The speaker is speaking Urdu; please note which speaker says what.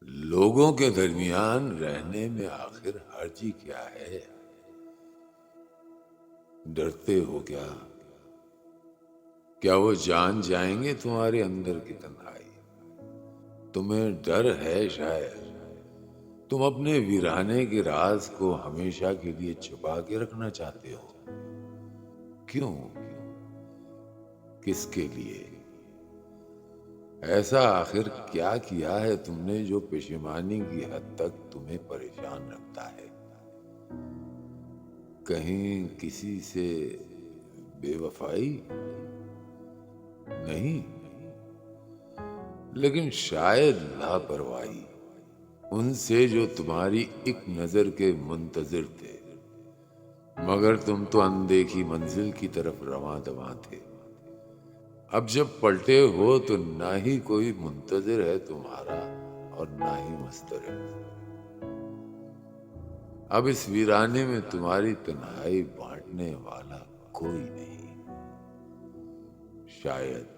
Speaker 1: لوگوں کے درمیان رہنے میں آخر حرج ہی کیا ہے؟ ڈرتے ہو کیا؟ کیا وہ جان جائیں گے تمہارے اندر کی تنہائی؟ تمہیں ڈر ہے شاید تم اپنے ویرانے کے راز کو ہمیشہ کے لیے چھپا کے رکھنا چاہتے ہو۔ کیوں؟ کس کے لیے؟ ایسا آخر کیا کیا ہے تم نے جو پشیمانی کی حد تک تمہیں پریشان رکھتا ہے؟ کہیں کسی سے بے وفائی؟ نہیں، لیکن شاید لاپرواہی ان سے جو تمہاری ایک نظر کے منتظر تھے، مگر تم تو اندیکھی منزل کی طرف رواں دواں تھے۔ اب جب پلٹے ہو تو نہ ہی کوئی منتظر ہے تمہارا اور نہ ہی مسترب۔ اب اس ویرانے میں تمہاری تنہائی بانٹنے والا کوئی نہیں۔ شاید